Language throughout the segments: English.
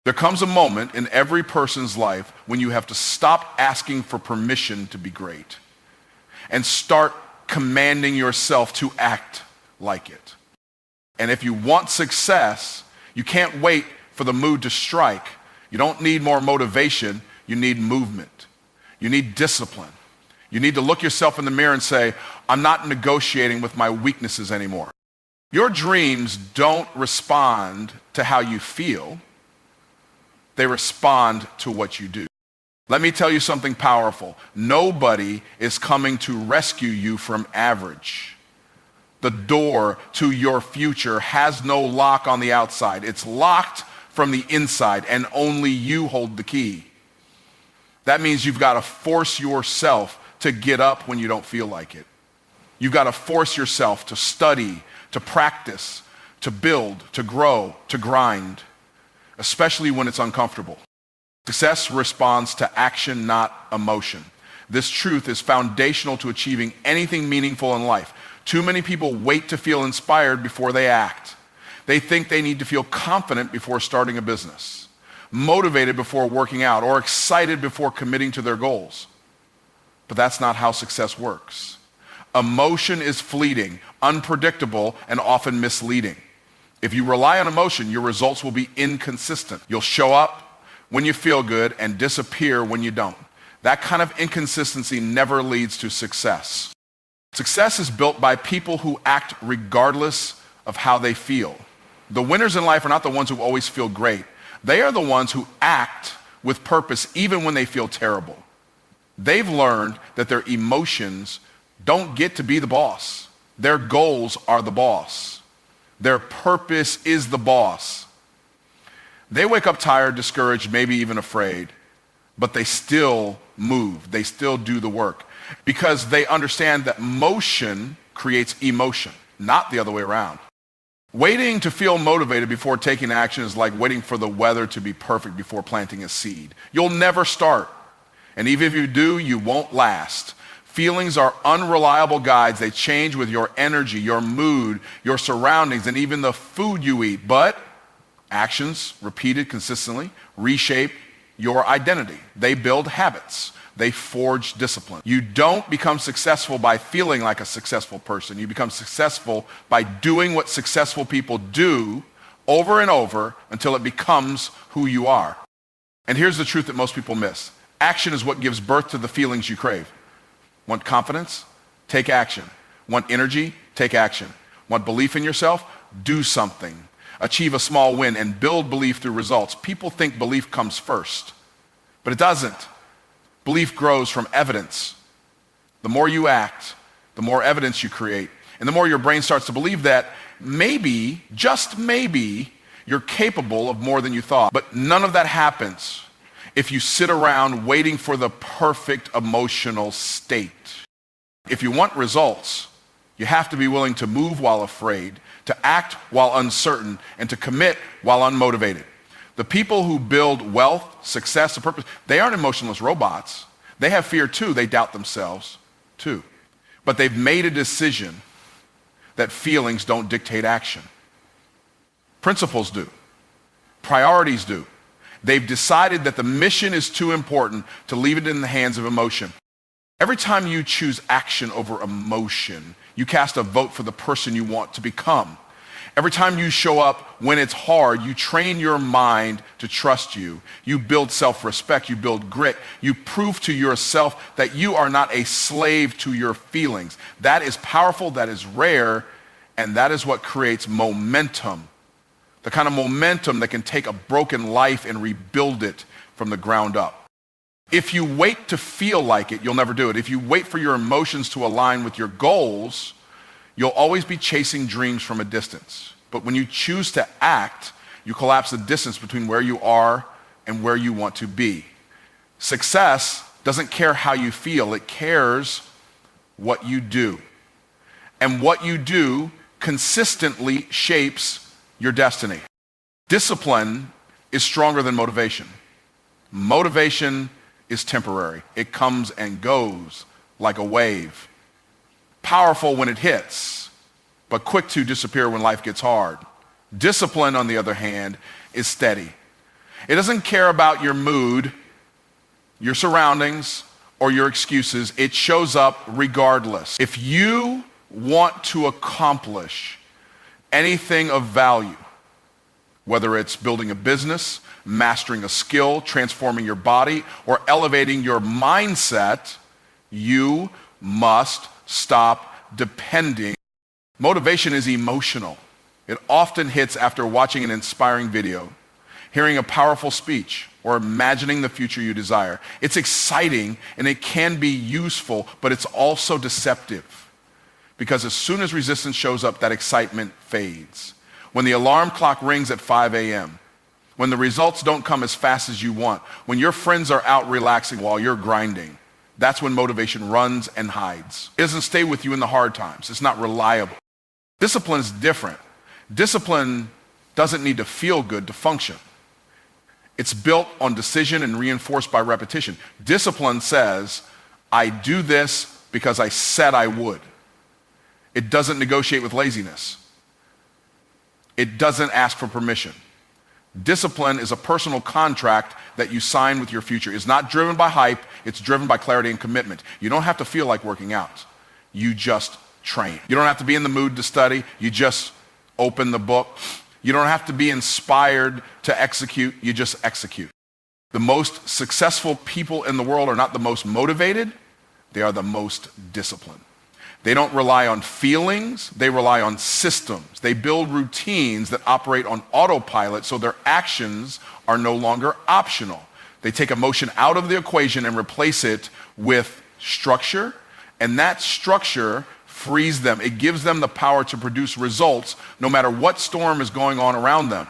There comes a moment in every person's life when you have to stop asking for permission to be great and start commanding yourself to act like it. And if you want success, you can't wait for the mood to strike. You don't need more motivation, you need movement. You need discipline. You need to look yourself in the mirror and say, I'm not negotiating with my weaknesses anymore. Your dreams don't respond to how you feel. They respond to what you do. Let me tell you something powerful. Nobody is coming to rescue you from average. The door to your future has no lock on the outside. It's locked from the inside, and only you hold the key. That means you've got to force yourself to get up when you don't feel like it. You've got to force yourself to study, to practice, to build, to grow, to grind, especially when it's uncomfortable. Success responds to action, not emotion. This truth is foundational to achieving anything meaningful in life. Too many people wait to feel inspired before they act. They think they need to feel confident before starting a business, motivated before working out, or excited before committing to their goals. But that's not how success works. Emotion is fleeting, unpredictable, and often misleading. If you rely on emotion, your results will be inconsistent. You'll show up when you feel good and disappear when you don't. That kind of inconsistency never leads to success. Success is built by people who act regardless of how they feel. The winners in life are not the ones who always feel great. They are the ones who act with purpose even when they feel terrible. They've learned that their emotions don't get to be the boss. Their goals are the boss. Their purpose is the boss. They wake up tired, discouraged, maybe even afraid, but they still move. They still do the work because they understand that motion creates emotion, not the other way around. Waiting to feel motivated before taking action is like waiting for the weather to be perfect before planting a seed. You'll never start. And even if you do, you won't last. Feelings are unreliable guides. They change with your energy, your mood, your surroundings, and even the food you eat. But actions, repeated consistently, reshape your identity. They build habits. They forge discipline. You don't become successful by feeling like a successful person. You become successful by doing what successful people do over and over until it becomes who you are. And here's the truth that most people miss. Action is what gives birth to the feelings you crave. Want confidence? Take action. Want energy? Take action. Want belief in yourself? Do something. Achieve a small win and build belief through results. People think belief comes first, but it doesn't. Belief grows from evidence. The more you act, the more evidence you create, and the more your brain starts to believe that maybe, just maybe, you're capable of more than you thought. But none of that happens if you sit around waiting for the perfect emotional state. If you want results, you have to be willing to move while afraid, to act while uncertain, and to commit while unmotivated. The people who build wealth, success, and purpose, they aren't emotionless robots. They have fear too. They doubt themselves too. But they've made a decision that feelings don't dictate action. Principles do. Priorities do. They've decided that the mission is too important to leave it in the hands of emotion. Every time you choose action over emotion, you cast a vote for the person you want to become. Every time you show up when it's hard, you train your mind to trust you. You build self-respect, you build grit. You prove to yourself that you are not a slave to your feelings. That is powerful, that is rare, and that is what creates momentum. The kind of momentum that can take a broken life and rebuild it from the ground up. If you wait to feel like it, you'll never do it. If you wait for your emotions to align with your goals, you'll always be chasing dreams from a distance. But when you choose to act, you collapse the distance between where you are and where you want to be. Success doesn't care how you feel, it cares what you do. And what you do consistently shapes your destiny. Discipline is stronger than motivation. Motivation is temporary. It comes and goes like a wave. Powerful when it hits, but quick to disappear when life gets hard. Discipline, on the other hand, is steady. It doesn't care about your mood, your surroundings, or your excuses. It shows up regardless. If you want to accomplish anything of value, whether it's building a business, mastering a skill, transforming your body, or elevating your mindset, you must stop depending. Motivation is emotional. It often hits after watching an inspiring video, hearing a powerful speech, or imagining the future you desire. It's exciting and it can be useful, but it's also deceptive. Because as soon as resistance shows up, that excitement fades. When the alarm clock rings at 5 a.m., when the results don't come as fast as you want, when your friends are out relaxing while you're grinding, that's when motivation runs and hides. It doesn't stay with you in the hard times. It's not reliable. Discipline is different. Discipline doesn't need to feel good to function. It's built on decision and reinforced by repetition. Discipline says, I do this because I said I would. It doesn't negotiate with laziness. It doesn't ask for permission. Discipline is a personal contract that you sign with your future. It's not driven by hype, it's driven by clarity and commitment. You don't have to feel like working out. You just train. You don't have to be in the mood to study. You just open the book. You don't have to be inspired to execute. You just execute. The most successful people in the world are not the most motivated. They are the most disciplined. They don't rely on feelings, they rely on systems. They build routines that operate on autopilot so their actions are no longer optional. They take emotion out of the equation and replace it with structure, and that structure frees them. It gives them the power to produce results no matter what storm is going on around them.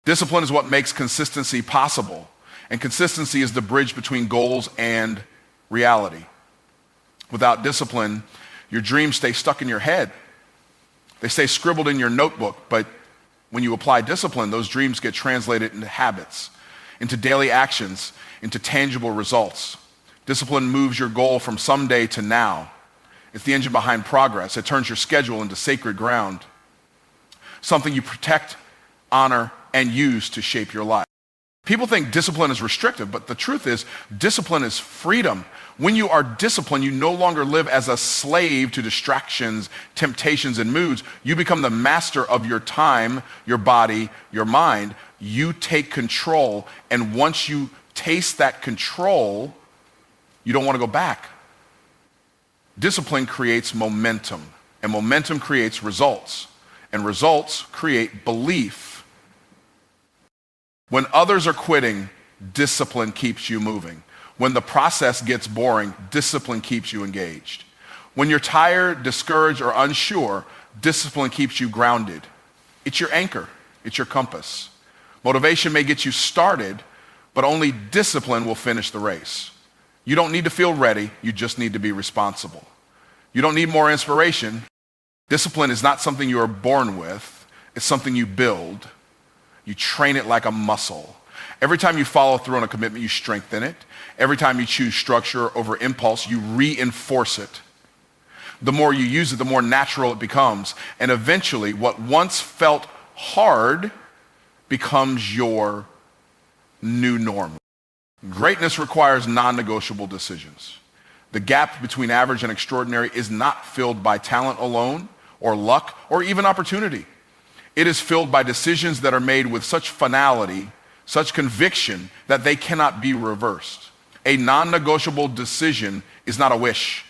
Discipline is what makes consistency possible, and consistency is the bridge between goals and reality. Without discipline, your dreams stay stuck in your head. They stay scribbled in your notebook, but when you apply discipline, those dreams get translated into habits, into daily actions, into tangible results. Discipline moves your goal from someday to now. It's the engine behind progress. It turns your schedule into sacred ground, something you protect, honor, and use to shape your life. People think discipline is restrictive, but the truth is, discipline is freedom. When you are disciplined, you no longer live as a slave to distractions, temptations, and moods. You become the master of your time, your body, your mind. You take control, and once you taste that control, you don't want to go back. Discipline creates momentum, and momentum creates results, and results create belief. When others are quitting, discipline keeps you moving. When the process gets boring, discipline keeps you engaged. When you're tired, discouraged, or unsure, discipline keeps you grounded. It's your anchor. It's your compass. Motivation may get you started, but only discipline will finish the race. You don't need to feel ready. You just need to be responsible. You don't need more inspiration. Discipline is not something you are born with. It's something you build. You train it like a muscle. Every time you follow through on a commitment, you strengthen it. Every time you choose structure over impulse, you reinforce it. The more you use it, the more natural it becomes. And eventually, what once felt hard becomes your new normal. Greatness requires non-negotiable decisions. The gap between average and extraordinary is not filled by talent alone, or luck, or even opportunity. It is filled by decisions that are made with such finality, such conviction, that they cannot be reversed. A non-negotiable decision is not a wish.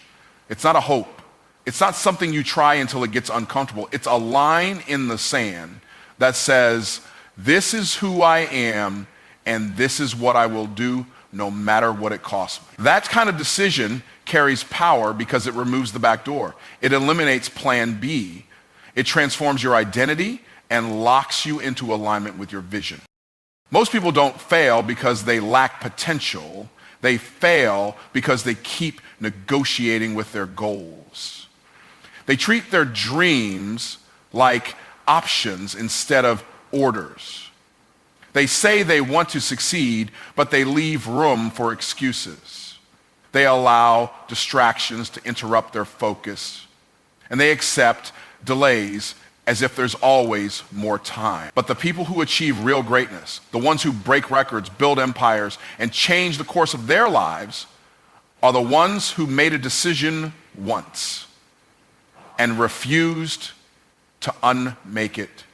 It's not a hope. It's not something you try until it gets uncomfortable. It's a line in the sand that says, this is who I am, and this is what I will do no matter what it costs me. That kind of decision carries power because it removes the back door. It eliminates plan B. It transforms your identity and locks you into alignment with your vision. Most people don't fail because they lack potential. They fail because they keep negotiating with their goals. They treat their dreams like options instead of orders. They say they want to succeed, but they leave room for excuses. They allow distractions to interrupt their focus, and they accept delays as if there's always more time. But the people who achieve real greatness, the ones who break records, build empires, and change the course of their lives, are the ones who made a decision once and refused to unmake it.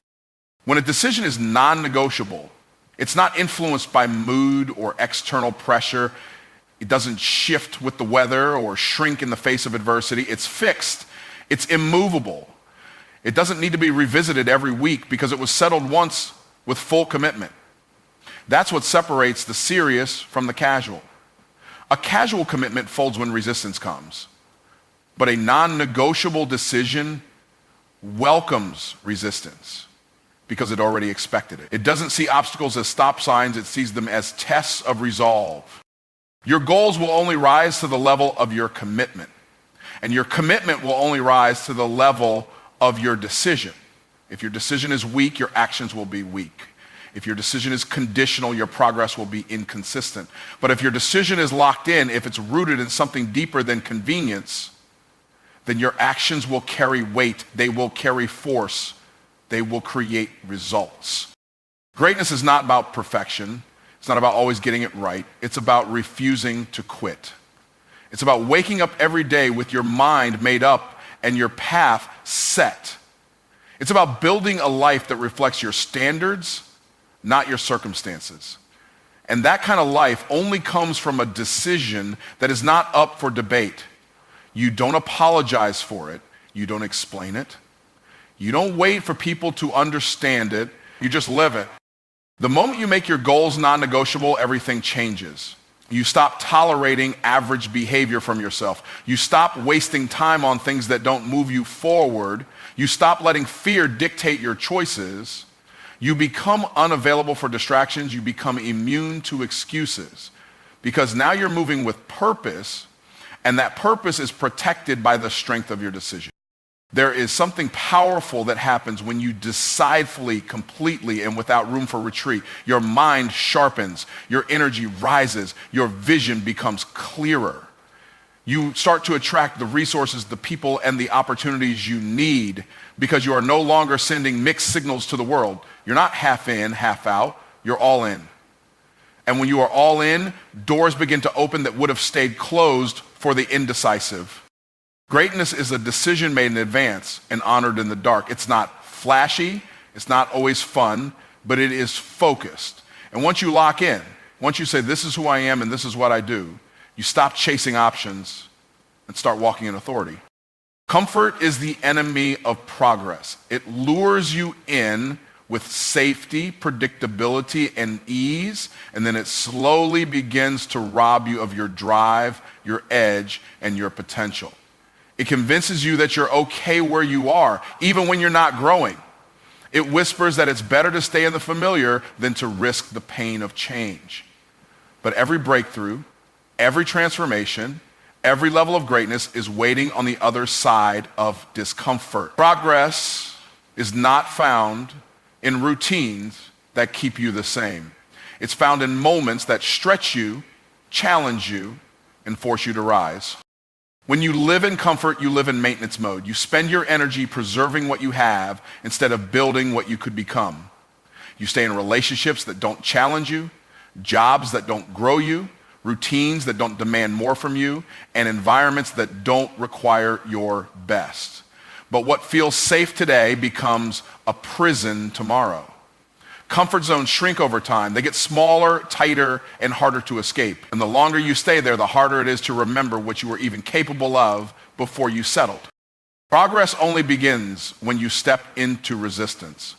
When a decision is non-negotiable, it's not influenced by mood or external pressure. It doesn't shift with the weather or shrink in the face of adversity. It's fixed. It's immovable. It doesn't need to be revisited every week because it was settled once with full commitment. That's what separates the serious from the casual. A casual commitment folds when resistance comes, but a non-negotiable decision welcomes resistance because it already expected it. It doesn't see obstacles as stop signs, it sees them as tests of resolve. Your goals will only rise to the level of your commitment, and your commitment will only rise to the level of your decision. If your decision is weak, your actions will be weak. If your decision is conditional, your progress will be inconsistent. But if your decision is locked in, if it's rooted in something deeper than convenience, then your actions will carry weight, they will carry force, they will create results. Greatness is not about perfection. It's not about always getting it right. It's about refusing to quit. It's about waking up every day with your mind made up and your path set. It's about building a life that reflects your standards, not your circumstances. And that kind of life only comes from a decision that is not up for debate. You don't apologize for it. You don't explain it. You don't wait for people to understand it. You just live it. The moment you make your goals non-negotiable, everything changes. You stop tolerating average behavior from yourself. You stop wasting time on things that don't move you forward. You stop letting fear dictate your choices. You become unavailable for distractions. You become immune to excuses because now you're moving with purpose, and that purpose is protected by the strength of your decision. There is something powerful that happens when you decide fully, completely, and without room for retreat. Your mind sharpens, your energy rises, your vision becomes clearer. You start to attract the resources, the people, and the opportunities you need because you are no longer sending mixed signals to the world. You're not half in, half out, you're all in. And when you are all in, doors begin to open that would have stayed closed for the indecisive. Greatness is a decision made in advance and honored in the dark. It's not flashy, it's not always fun, but it is focused. And once you lock in, once you say, this is who I am and this is what I do, you stop chasing options and start walking in authority. Comfort is the enemy of progress. It lures you in with safety, predictability, and ease, and then it slowly begins to rob you of your drive, your edge, and your potential. It convinces you that you're okay where you are, even when you're not growing. It whispers that it's better to stay in the familiar than to risk the pain of change. But every breakthrough, every transformation, every level of greatness is waiting on the other side of discomfort. Progress is not found in routines that keep you the same. It's found in moments that stretch you, challenge you, and force you to rise. When you live in comfort, you live in maintenance mode. You spend your energy preserving what you have instead of building what you could become. You stay in relationships that don't challenge you, jobs that don't grow you, routines that don't demand more from you, and environments that don't require your best. But what feels safe today becomes a prison tomorrow. Comfort zones shrink over time. They get smaller, tighter, and harder to escape. And the longer you stay there, the harder it is to remember what you were even capable of before you settled. Progress only begins when you step into resistance.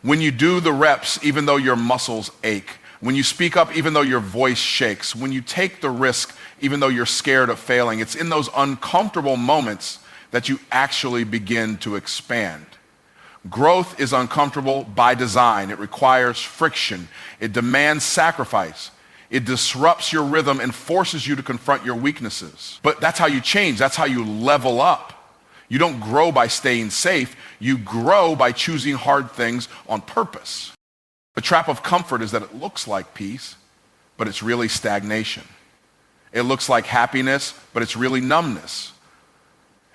When you do the reps, even though your muscles ache. When you speak up, even though your voice shakes. When you take the risk, even though you're scared of failing. It's in those uncomfortable moments that you actually begin to expand. Growth is uncomfortable by design. It requires friction. It demands sacrifice. It disrupts your rhythm and forces you to confront your weaknesses. But that's how you change. That's how you level up. You don't grow by staying safe. You grow by choosing hard things on purpose. The trap of comfort is that it looks like peace, but it's really stagnation. It looks like happiness, but it's really numbness.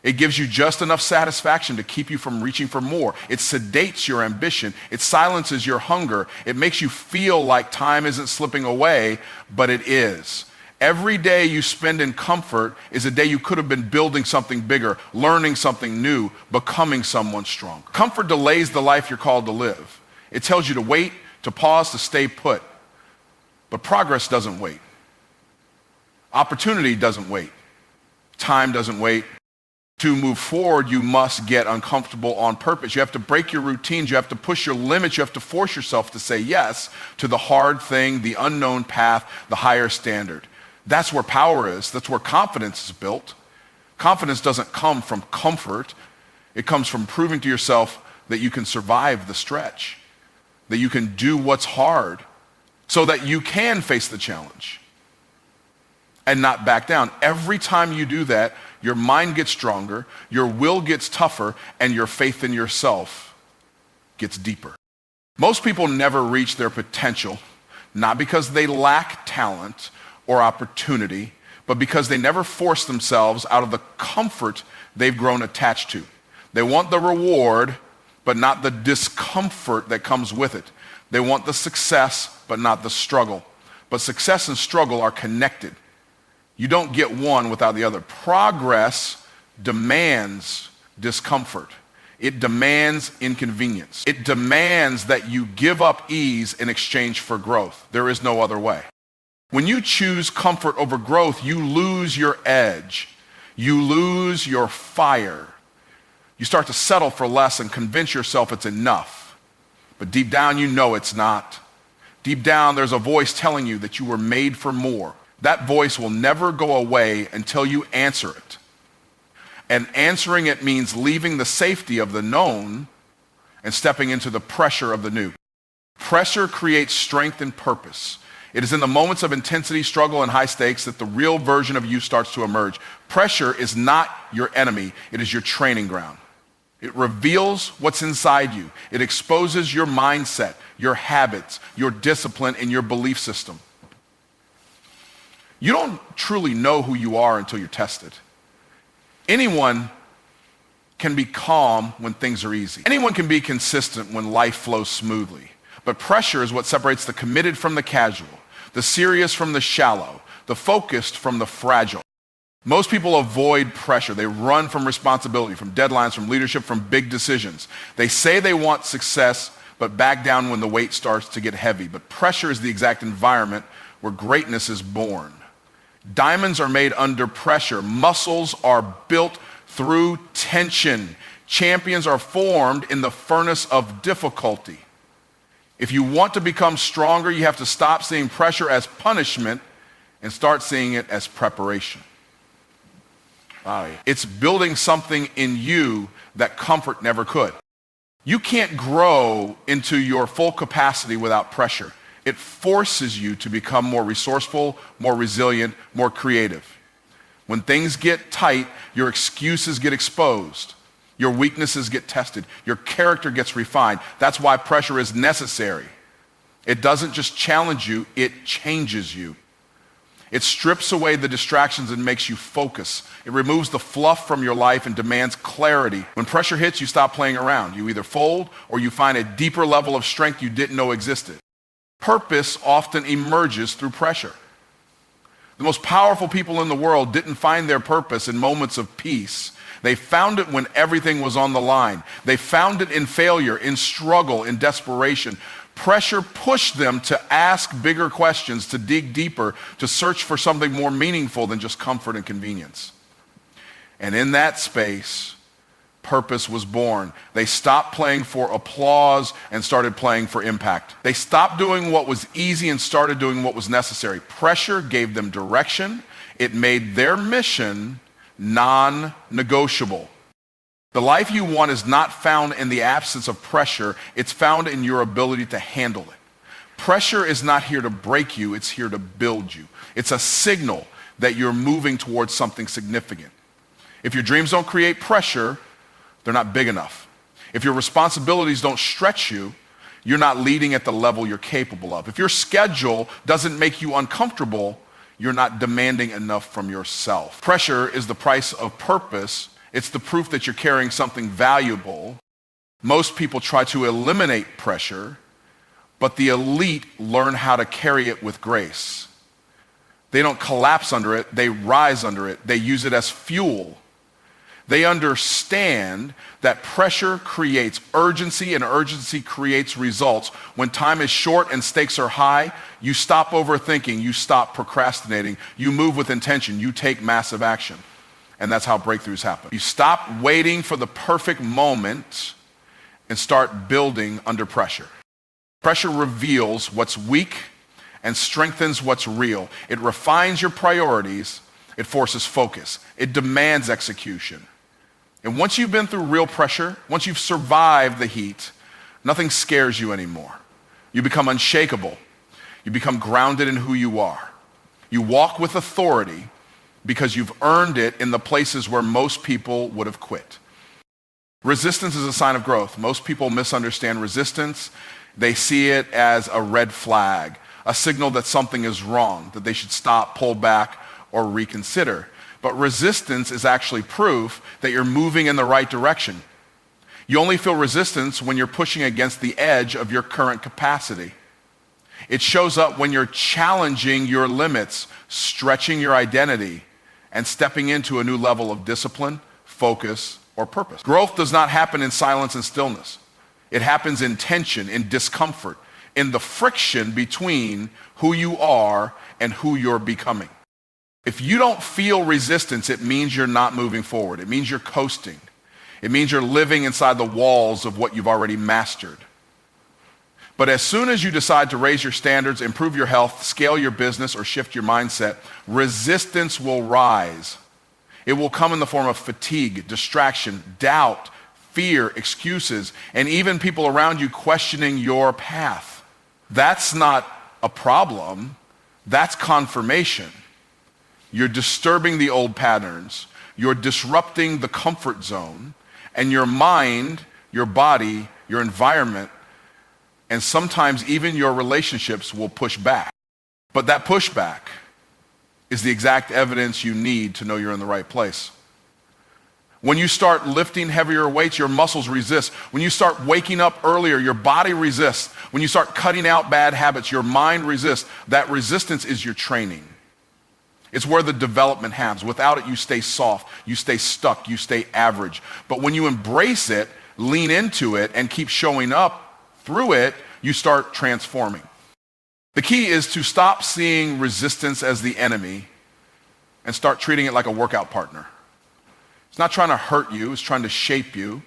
It gives you just enough satisfaction to keep you from reaching for more. It sedates your ambition. It silences your hunger. It makes you feel like time isn't slipping away, but it is. Every day you spend in comfort is a day you could have been building something bigger, learning something new, becoming someone stronger. Comfort delays the life you're called to live. It tells you to wait, to pause, to stay put. But progress doesn't wait. Opportunity doesn't wait. Time doesn't wait. To move forward, you must get uncomfortable on purpose. You have to break your routines. You have to push your limits. You have to force yourself to say yes to the hard thing, the unknown path, the higher standard. That's where power is. That's where confidence is built. Confidence doesn't come from comfort. It comes from proving to yourself that you can survive the stretch, that you can do what's hard, so that you can face the challenge and not back down. Every time you do that, your mind gets stronger, your will gets tougher, and your faith in yourself gets deeper. Most people never reach their potential, not because they lack talent or opportunity, but because they never force themselves out of the comfort they've grown attached to. They want the reward, but not the discomfort that comes with it. They want the success, but not the struggle. But success and struggle are connected. You don't get one without the other. Progress demands discomfort. It demands inconvenience. It demands that you give up ease in exchange for growth. There is no other way. When you choose comfort over growth, you lose your edge. You lose your fire. You start to settle for less and convince yourself it's enough. But deep down, you know it's not. Deep down, there's a voice telling you that you were made for more. That voice will never go away until you answer it. And answering it means leaving the safety of the known and stepping into the pressure of the new. Pressure creates strength and purpose. It is in the moments of intensity, struggle, and high stakes that the real version of you starts to emerge. Pressure is not your enemy. It is your training ground. It reveals what's inside you. It exposes your mindset, your habits, your discipline, and your belief system. You don't truly know who you are until you're tested. Anyone can be calm when things are easy. Anyone can be consistent when life flows smoothly. But pressure is what separates the committed from the casual, the serious from the shallow, the focused from the fragile. Most people avoid pressure. They run from responsibility, from deadlines, from leadership, from big decisions. They say they want success, but back down when the weight starts to get heavy. But pressure is the exact environment where greatness is born. Diamonds are made under pressure. Muscles are built through tension. Champions are formed in the furnace of difficulty. If you want to become stronger, you have to stop seeing pressure as punishment and start seeing it as preparation. It's building something in you that comfort never could. You can't grow into your full capacity without pressure. It forces you to become more resourceful, more resilient, more creative. When things get tight, your excuses get exposed. Your weaknesses get tested. Your character gets refined. That's why pressure is necessary. It doesn't just challenge you, it changes you. It strips away the distractions and makes you focus. It removes the fluff from your life and demands clarity. When pressure hits, you stop playing around. You either fold or you find a deeper level of strength you didn't know existed. Purpose often emerges through pressure. The most powerful people in the world didn't find their purpose in moments of peace. They found it when everything was on the line. They found it in failure, in struggle, in desperation. Pressure pushed them to ask bigger questions, to dig deeper, to search for something more meaningful than just comfort and convenience. And in that space, purpose was born. They stopped playing for applause and started playing for impact. They stopped doing what was easy and started doing what was necessary. Pressure gave them direction. It made their mission non-negotiable. The life you want is not found in the absence of pressure. It's found in your ability to handle it. Pressure is not here to break you. It's here to build you. It's a signal that you're moving towards something significant. If your dreams don't create pressure, they're not big enough. If your responsibilities don't stretch you, you're not leading at the level you're capable of. If your schedule doesn't make you uncomfortable, you're not demanding enough from yourself. Pressure is the price of purpose, It's the proof that you're carrying something valuable. Most people try to eliminate pressure, but the elite learn how to carry it with grace. They don't collapse under it, they rise under it. They use it as fuel. They understand that pressure creates urgency and urgency creates results. When time is short and stakes are high, you stop overthinking, you stop procrastinating, you move with intention, you take massive action. And that's how breakthroughs happen. You stop waiting for the perfect moment and start building under pressure. Pressure reveals what's weak and strengthens what's real. It refines your priorities. It forces focus. It demands execution. And once you've been through real pressure, once you've survived the heat, nothing scares you anymore. You become unshakable. You become grounded in who you are. You walk with authority because you've earned it in the places where most people would have quit. Resistance is a sign of growth. Most people misunderstand resistance. They see it as a red flag, a signal that something is wrong, that they should stop, pull back, or reconsider. But resistance is actually proof that you're moving in the right direction. You only feel resistance when you're pushing against the edge of your current capacity. It shows up when you're challenging your limits, stretching your identity, and stepping into a new level of discipline, focus, or purpose. Growth does not happen in silence and stillness. It happens in tension, in discomfort, in the friction between who you are and who you're becoming. If you don't feel resistance, it means you're not moving forward. It means you're coasting. It means you're living inside the walls of what you've already mastered. But as soon as you decide to raise your standards, improve your health, scale your business, or shift your mindset, resistance will rise. It will come in the form of fatigue, distraction, doubt, fear, excuses, and even people around you questioning your path. That's not a problem. That's confirmation. You're disturbing the old patterns. You're disrupting the comfort zone. And your mind, your body, your environment, and sometimes even your relationships will push back. But that pushback is the exact evidence you need to know you're in the right place. When you start lifting heavier weights, your muscles resist. When you start waking up earlier, your body resists. When you start cutting out bad habits, your mind resists. That resistance is your training. It's where the development happens. Without it, you stay soft, you stay stuck, you stay average. But when you embrace it, lean into it, and keep showing up through it, you start transforming. The key is to stop seeing resistance as the enemy and start treating it like a workout partner. It's not trying to hurt you, it's trying to shape you.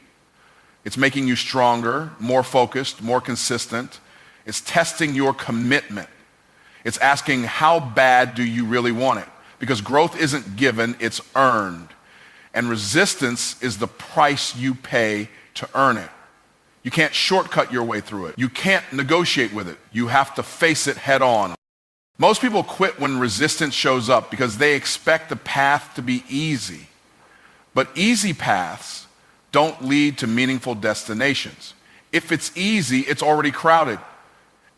It's making you stronger, more focused, more consistent. It's testing your commitment. It's asking, how bad do you really want it? Because growth isn't given, it's earned. And resistance is the price you pay to earn it. You can't shortcut your way through it. You can't negotiate with it. You have to face it head on. Most people quit when resistance shows up because they expect the path to be easy. But easy paths don't lead to meaningful destinations. If it's easy, it's already crowded.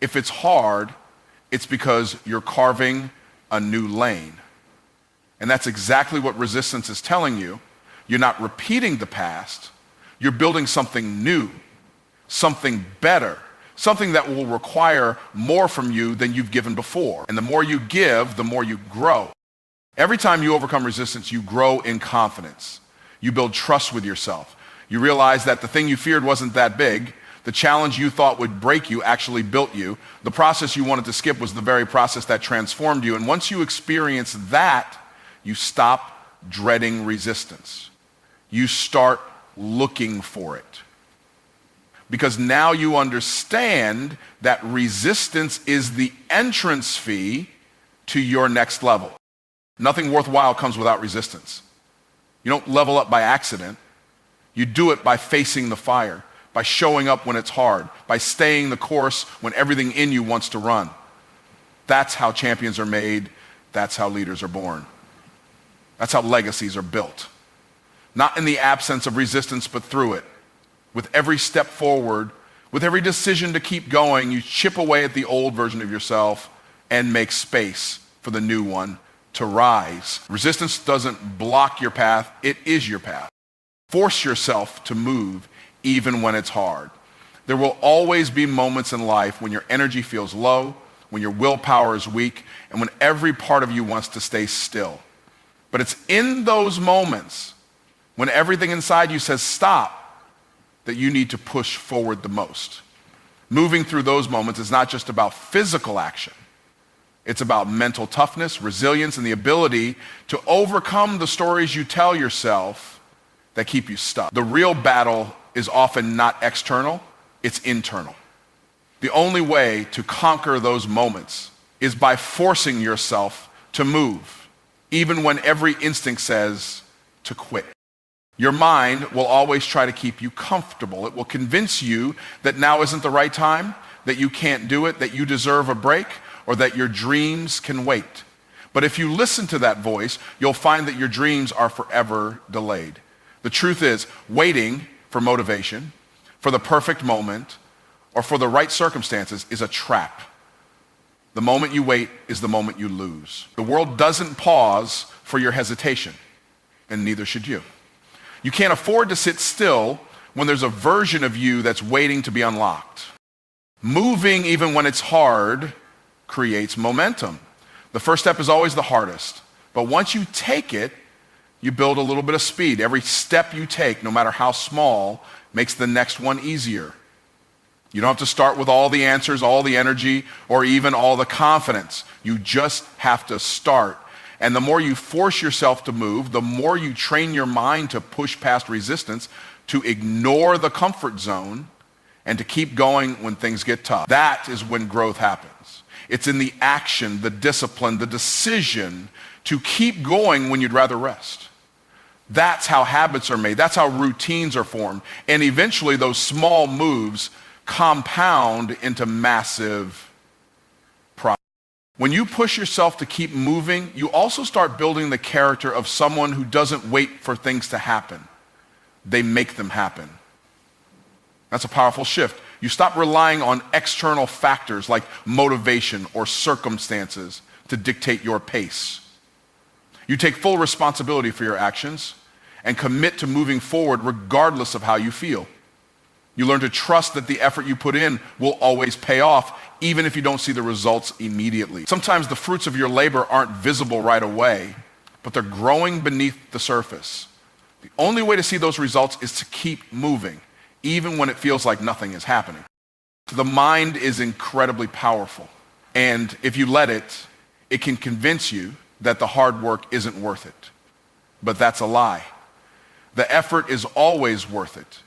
If it's hard, it's because you're carving a new lane. And that's exactly what resistance is telling you. You're not repeating the past. You're building something new, something better, something that will require more from you than you've given before. And the more you give, the more you grow. Every time you overcome resistance, you grow in confidence. You build trust with yourself. You realize that the thing you feared wasn't that big. The challenge you thought would break you actually built you. The process you wanted to skip was the very process that transformed you. And once you experience that, you stop dreading resistance. You start looking for it. Because now you understand that resistance is the entrance fee to your next level. Nothing worthwhile comes without resistance. You don't level up by accident. You do it by facing the fire, by showing up when it's hard, by staying the course when everything in you wants to run. That's how champions are made. That's how leaders are born. That's how legacies are built. Not in the absence of resistance, but through it. With every step forward, with every decision to keep going, you chip away at the old version of yourself and make space for the new one to rise. Resistance doesn't block your path, it is your path. Force yourself to move even when it's hard. There will always be moments in life when your energy feels low, when your willpower is weak, and when every part of you wants to stay still. But it's in those moments when everything inside you says stop that you need to push forward the most. Moving through those moments is not just about physical action. It's about mental toughness, resilience, and the ability to overcome the stories you tell yourself that keep you stuck. The real battle is often not external, it's internal. The only way to conquer those moments is by forcing yourself to move, even when every instinct says to quit. Your mind will always try to keep you comfortable. It will convince you that now isn't the right time, that you can't do it, that you deserve a break, or that your dreams can wait. But if you listen to that voice, you'll find that your dreams are forever delayed. The truth is, waiting for motivation, for the perfect moment, or for the right circumstances is a trap. The moment you wait is the moment you lose. The world doesn't pause for your hesitation, and neither should you. You can't afford to sit still when there's a version of you that's waiting to be unlocked. Moving even when it's hard creates momentum. The first step is always the hardest, but once you take it, you build a little bit of speed. Every step you take, no matter how small, makes the next one easier. You don't have to start with all the answers, all the energy, or even all the confidence. You just have to start. And the more you force yourself to move, the more you train your mind to push past resistance, to ignore the comfort zone, and to keep going when things get tough. That is when growth happens. It's in the action, the discipline, the decision to keep going when you'd rather rest. That's how habits are made. That's how routines are formed. And eventually those small moves compound into massive progress. When you push yourself to keep moving, you also start building the character of someone who doesn't wait for things to happen. They make them happen. That's a powerful shift. You stop relying on external factors like motivation or circumstances to dictate your pace. You take full responsibility for your actions and commit to moving forward regardless of how you feel. You learn to trust that the effort you put in will always pay off, even if you don't see the results immediately. Sometimes the fruits of your labor aren't visible right away, but they're growing beneath the surface. The only way to see those results is to keep moving, even when it feels like nothing is happening. The mind is incredibly powerful, and if you let it, it can convince you that the hard work isn't worth it. But that's a lie. The effort is always worth it,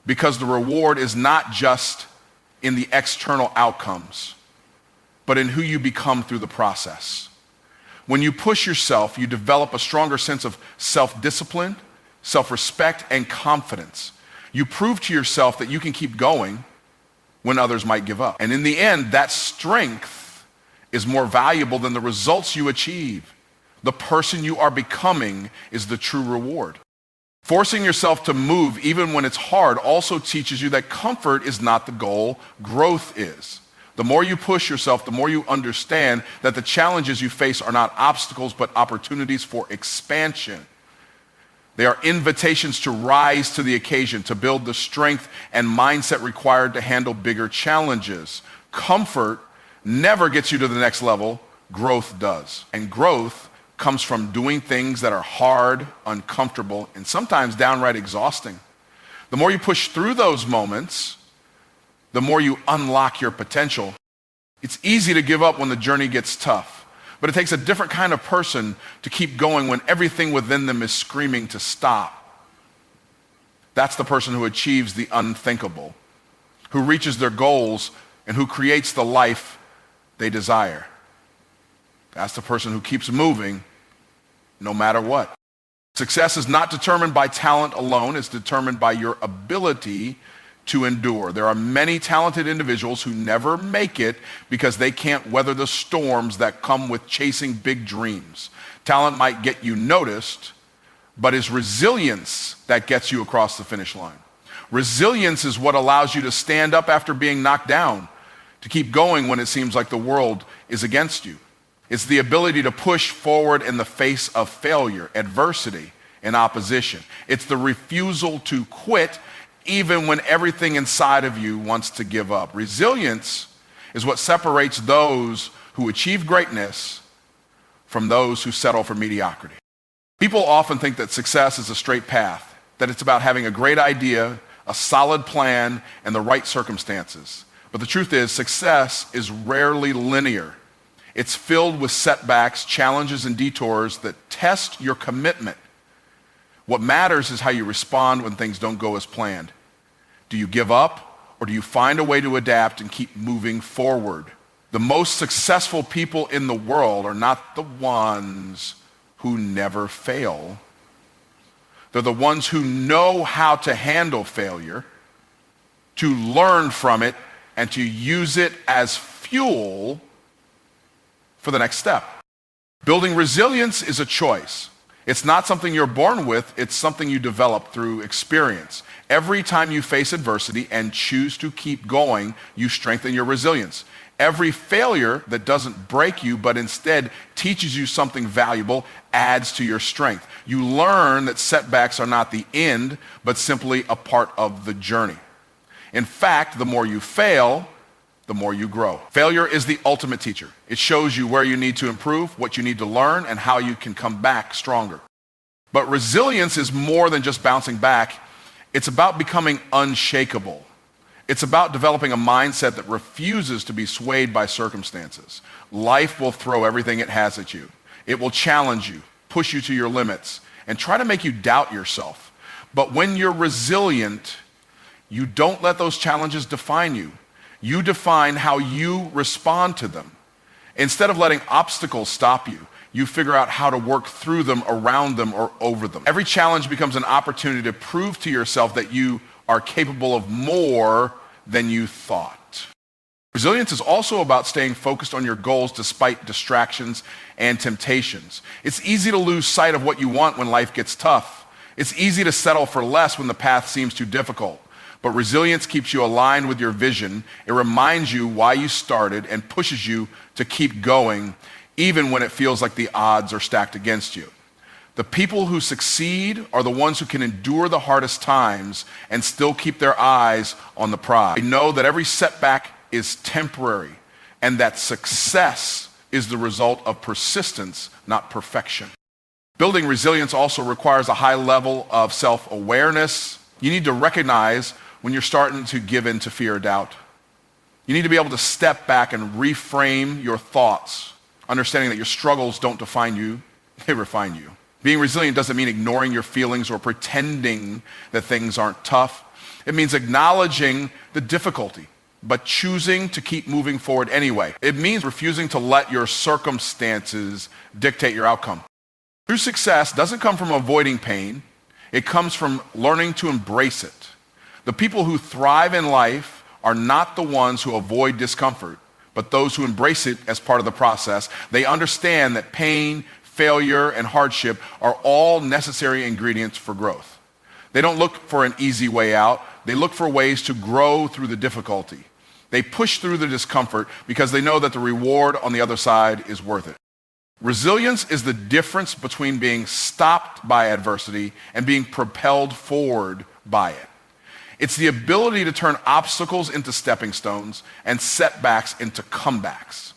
because the reward is not just in the external outcomes, but in who you become through the process. When you push yourself, you develop a stronger sense of self-discipline, self-respect, and confidence. You prove to yourself that you can keep going when others might give up. And in the end, that strength is more valuable than the results you achieve. The person you are becoming is the true reward. Forcing yourself to move even when it's hard also teaches you that comfort is not the goal, growth is. The more you push yourself, the more you understand that the challenges you face are not obstacles but opportunities for expansion. They are invitations to rise to the occasion, to build the strength and mindset required to handle bigger challenges. Comfort never gets you to the next level, growth does. And growth comes from doing things that are hard, uncomfortable, and sometimes downright exhausting. The more you push through those moments, the more you unlock your potential. It's easy to give up when the journey gets tough, but it takes a different kind of person to keep going when everything within them is screaming to stop. That's the person who achieves the unthinkable, who reaches their goals, and who creates the life they desire. That's the person who keeps moving no matter what. Success is not determined by talent alone. It's determined by your ability to endure. There are many talented individuals who never make it because they can't weather the storms that come with chasing big dreams. Talent might get you noticed, but it's resilience that gets you across the finish line. Resilience is what allows you to stand up after being knocked down, to keep going when it seems like the world is against you. It's the ability to push forward in the face of failure, adversity, and opposition. It's the refusal to quit even when everything inside of you wants to give up. Resilience is what separates those who achieve greatness from those who settle for mediocrity. People often think that success is a straight path, that it's about having a great idea, a solid plan, and the right circumstances. But the truth is, success is rarely linear. It's filled with setbacks, challenges, and detours that test your commitment. What matters is how you respond when things don't go as planned. Do you give up, or do you find a way to adapt and keep moving forward? The most successful people in the world are not the ones who never fail. They're the ones who know how to handle failure, to learn from it, and to use it as fuel for the next step. Building resilience is a choice. It's not something you're born with, it's something you develop through experience. Every time you face adversity and choose to keep going, you strengthen your resilience. Every failure that doesn't break you, but instead teaches you something valuable, adds to your strength. You learn that setbacks are not the end, but simply a part of the journey. In fact, the more you fail, the more you grow. Failure is the ultimate teacher. It shows you where you need to improve, what you need to learn, and how you can come back stronger. But resilience is more than just bouncing back. It's about becoming unshakable. It's about developing a mindset that refuses to be swayed by circumstances. Life will throw everything it has at you. It will challenge you, push you to your limits, and try to make you doubt yourself. But when you're resilient, you don't let those challenges define you. You define how you respond to them. Instead of letting obstacles stop you, you figure out how to work through them, around them, or over them. Every challenge becomes an opportunity to prove to yourself that you are capable of more than you thought. Resilience is also about staying focused on your goals despite distractions and temptations. It's easy to lose sight of what you want when life gets tough. It's easy to settle for less when the path seems too difficult. But resilience keeps you aligned with your vision. It reminds you why you started and pushes you to keep going, even when it feels like the odds are stacked against you. The people who succeed are the ones who can endure the hardest times and still keep their eyes on the prize. They know that every setback is temporary and that success is the result of persistence, not perfection. Building resilience also requires a high level of self-awareness. You need to recognize when you're starting to give in to fear or doubt. You need to be able to step back and reframe your thoughts, understanding that your struggles don't define you, they refine you. Being resilient doesn't mean ignoring your feelings or pretending that things aren't tough. It means acknowledging the difficulty, but choosing to keep moving forward anyway. It means refusing to let your circumstances dictate your outcome. True success doesn't come from avoiding pain. It comes from learning to embrace it. The people who thrive in life are not the ones who avoid discomfort, but those who embrace it as part of the process. They understand that pain, failure, and hardship are all necessary ingredients for growth. They don't look for an easy way out. They look for ways to grow through the difficulty. They push through the discomfort because they know that the reward on the other side is worth it. Resilience is the difference between being stopped by adversity and being propelled forward by it. It's the ability to turn obstacles into stepping stones and setbacks into comebacks.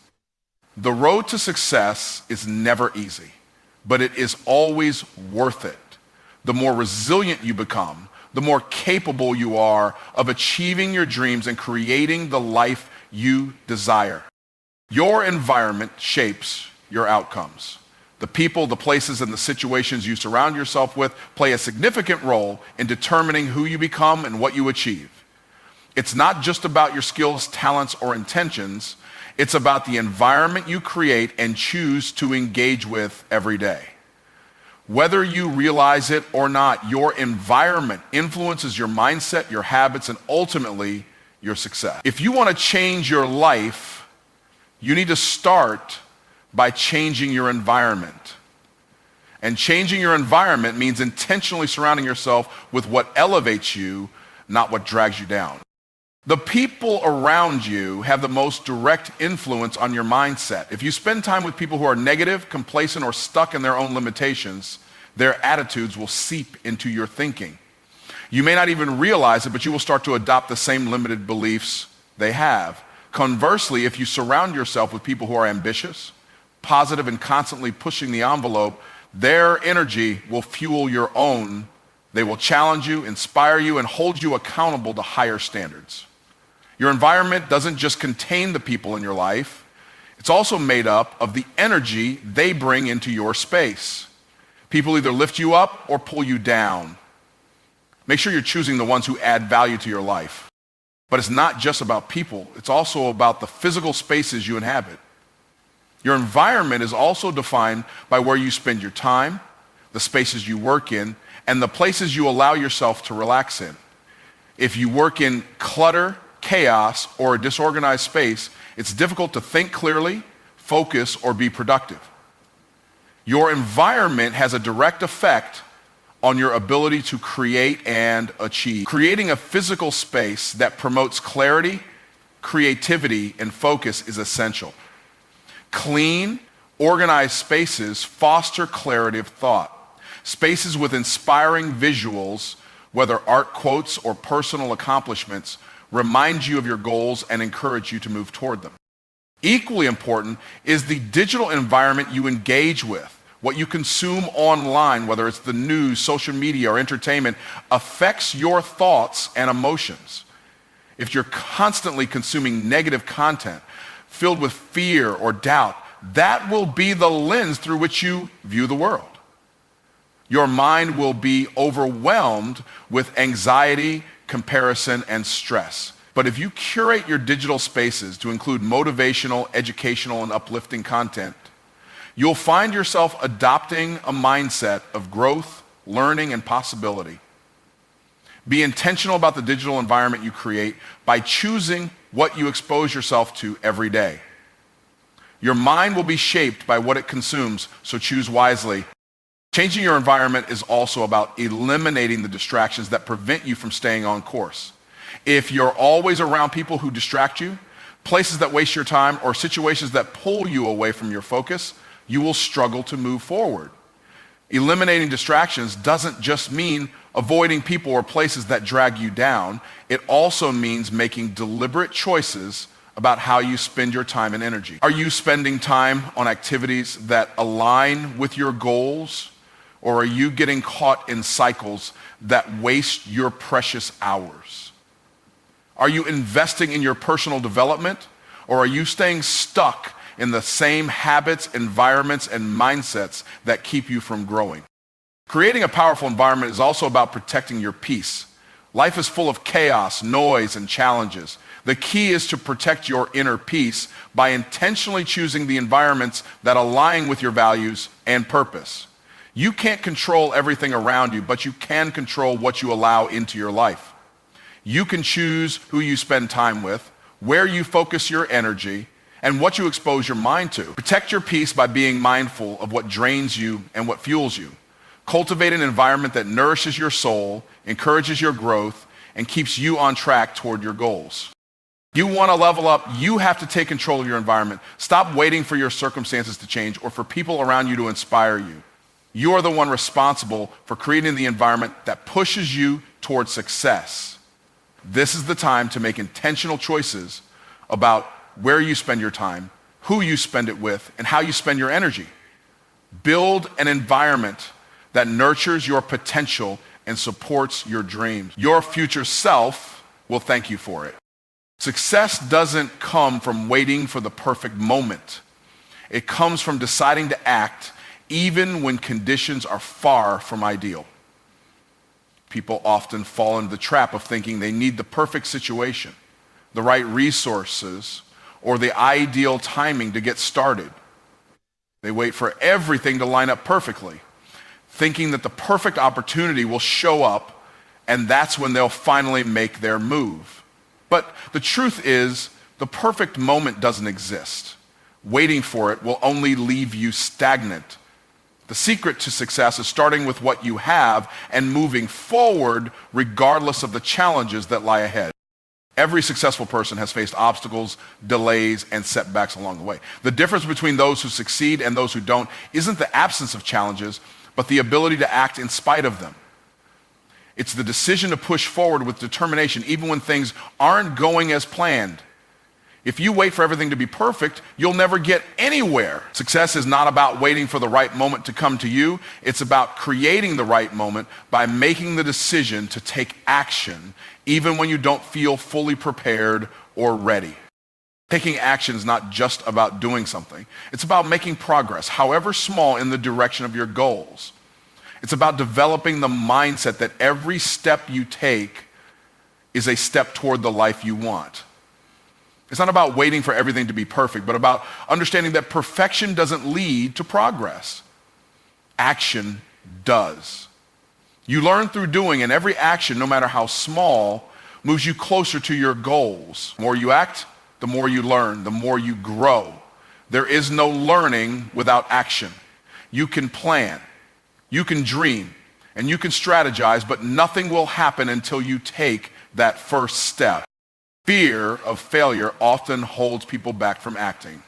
The road to success is never easy, but it is always worth it. The more resilient you become, the more capable you are of achieving your dreams and creating the life you desire. Your environment shapes your outcomes. The people, the places, and the situations you surround yourself with play a significant role in determining who you become and what you achieve. It's not just about your skills, talents, or intentions. It's about the environment you create and choose to engage with every day. Whether you realize it or not, your environment influences your mindset, your habits, and ultimately your success. If you want to change your life, you need to start by changing your environment. And changing your environment means intentionally surrounding yourself with what elevates you, not what drags you down. The people around you have the most direct influence on your mindset. If you spend time with people who are negative, complacent, or stuck in their own limitations, Their attitudes will seep into your thinking. You may not even realize it, but you will start to adopt the same limited beliefs they have. Conversely, if you surround yourself with people who are ambitious, positive, and constantly pushing the envelope, their energy will fuel your own. They will challenge you, inspire you, and hold you accountable to higher standards. Your environment doesn't just contain the people in your life, it's also made up of the energy they bring into your space. People either lift you up or pull you down. Make sure you're choosing the ones who add value to your life. But it's not just about people, it's also about the physical spaces you inhabit. Your environment is also defined by where you spend your time, the spaces you work in, and the places you allow yourself to relax in. If you work in clutter, chaos, or a disorganized space, it's difficult to think clearly, focus, or be productive. Your environment has a direct effect on your ability to create and achieve. Creating a physical space that promotes clarity, creativity, and focus is essential. Clean, organized spaces foster clarity of thought. Spaces with inspiring visuals, whether art quotes or personal accomplishments, remind you of your goals and encourage you to move toward them. Equally important is the digital environment you engage with. What you consume online, whether it's the news, social media, or entertainment, affects your thoughts and emotions. If you're constantly consuming negative content filled with fear or doubt, that will be the lens through which you view the world. Your mind will be overwhelmed with anxiety, comparison, and stress. But if you curate your digital spaces to include motivational, educational, and uplifting content, you'll find yourself adopting a mindset of growth, learning, and possibility. Be intentional about the digital environment you create by choosing what you expose yourself to every day. Your mind will be shaped by what it consumes, so choose wisely. Changing your environment is also about eliminating the distractions that prevent you from staying on course. If you're always around people who distract you, places that waste your time, or situations that pull you away from your focus, you will struggle to move forward. Eliminating distractions doesn't just mean avoiding people or places that drag you down. It also means making deliberate choices about how you spend your time and energy. Are you spending time on activities that align with your goals, or are you getting caught in cycles that waste your precious hours? Are you investing in your personal development, or are you staying stuck in the same habits, environments, and mindsets that keep you from growing? Creating a powerful environment is also about protecting your peace. Life is full of chaos, noise, and challenges. The key is to protect your inner peace by intentionally choosing the environments that align with your values and purpose. You can't control everything around you, but you can control what you allow into your life. You can choose who you spend time with, where you focus your energy, and what you expose your mind to. Protect your peace by being mindful of what drains you and what fuels you. Cultivate an environment that nourishes your soul, encourages your growth, and keeps you on track toward your goals. You want to level up, you have to take control of your environment. Stop waiting for your circumstances to change or for people around you to inspire you. You are the one responsible for creating the environment that pushes you towards success. This is the time to make intentional choices about where you spend your time, who you spend it with, and how you spend your energy. Build an environment that nurtures your potential and supports your dreams. Your future self will thank you for it. Success doesn't come from waiting for the perfect moment. It comes from deciding to act even when conditions are far from ideal. People often fall into the trap of thinking they need the perfect situation, the right resources, or the ideal timing to get started. They wait for everything to line up perfectly, thinking that the perfect opportunity will show up, and that's when they'll finally make their move. But the truth is, the perfect moment doesn't exist. Waiting for it will only leave you stagnant. The secret to success is starting with what you have and moving forward regardless of the challenges that lie ahead. Every successful person has faced obstacles, delays, and setbacks along the way. The difference between those who succeed and those who don't isn't the absence of challenges, but the ability to act in spite of them. It's the decision to push forward with determination even when things aren't going as planned. If you wait for everything to be perfect, you'll never get anywhere. Success is not about waiting for the right moment to come to you. It's about creating the right moment by making the decision to take action even when you don't feel fully prepared or ready. Taking action is not just about doing something. It's about making progress, however small, in the direction of your goals. It's about developing the mindset that every step you take is a step toward the life you want. It's not about waiting for everything to be perfect, but about understanding that perfection doesn't lead to progress. Action does. You learn through doing, and every action, no matter how small, moves you closer to your goals. The more you act, the more you learn, the more you grow. There is no learning without action. You can plan, you can dream, and you can strategize, but nothing will happen until you take that first step. Fear of failure often holds people back from acting.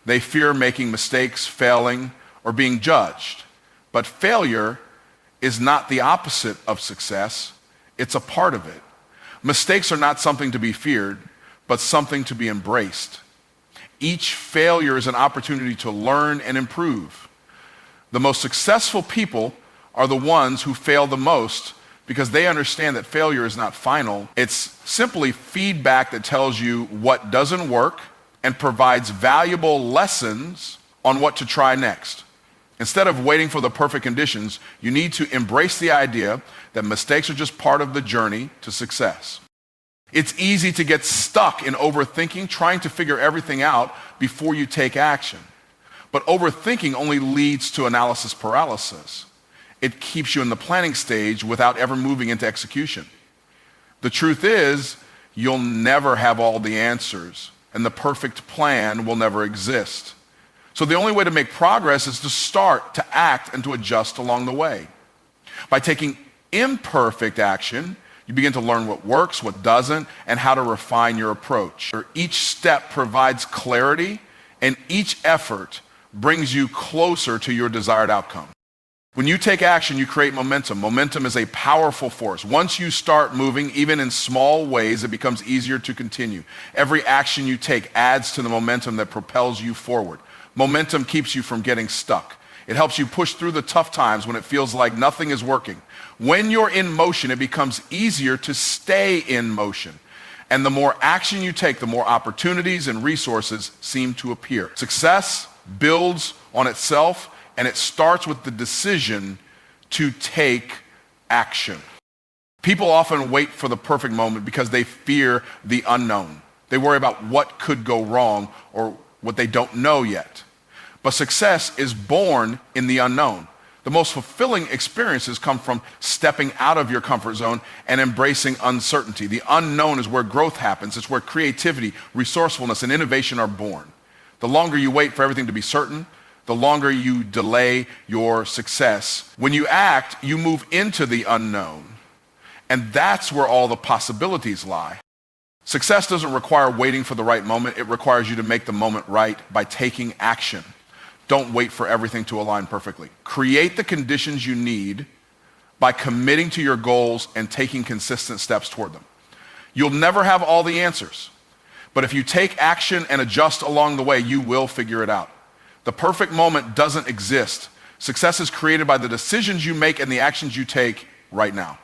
They fear making mistakes, failing, or being judged. But failure is not the opposite of success. It's a part of it. Mistakes are not something to be feared, but something to be embraced. Each failure is an opportunity to learn and improve. The most successful people are the ones who fail the most because they understand that failure is not final. It's simply feedback that tells you what doesn't work and provides valuable lessons on what to try next. Instead of waiting for the perfect conditions, you need to embrace the idea that mistakes are just part of the journey to success. It's easy to get stuck in overthinking, trying to figure everything out before you take action. But overthinking only leads to analysis paralysis. It keeps you in the planning stage without ever moving into execution. The truth is, you'll never have all the answers, and the perfect plan will never exist. So the only way to make progress is to start, to act, and to adjust along the way. By taking imperfect action, you begin to learn what works, what doesn't, and how to refine your approach. Each step provides clarity, and each effort brings you closer to your desired outcome. When you take action, you create momentum. Momentum is a powerful force. Once you start moving, even in small ways, it becomes easier to continue. Every action you take adds to the momentum that propels you forward. Momentum keeps you from getting stuck. It helps you push through the tough times when it feels like nothing is working. When you're in motion, it becomes easier to stay in motion. And the more action you take, the more opportunities and resources seem to appear. Success builds on itself, and it starts with the decision to take action. People often wait for the perfect moment because they fear the unknown. They worry about what could go wrong or what they don't know yet. But success is born in the unknown. The most fulfilling experiences come from stepping out of your comfort zone and embracing uncertainty. The unknown is where growth happens. It's where creativity, resourcefulness, and innovation are born. The longer you wait for everything to be certain, the longer you delay your success. When you act, you move into the unknown. And that's where all the possibilities lie. Success doesn't require waiting for the right moment. It requires you to make the moment right by taking action. Don't wait for everything to align perfectly. Create the conditions you need by committing to your goals and taking consistent steps toward them. You'll never have all the answers, but if you take action and adjust along the way, you will figure it out. The perfect moment doesn't exist. Success is created by the decisions you make and the actions you take right now.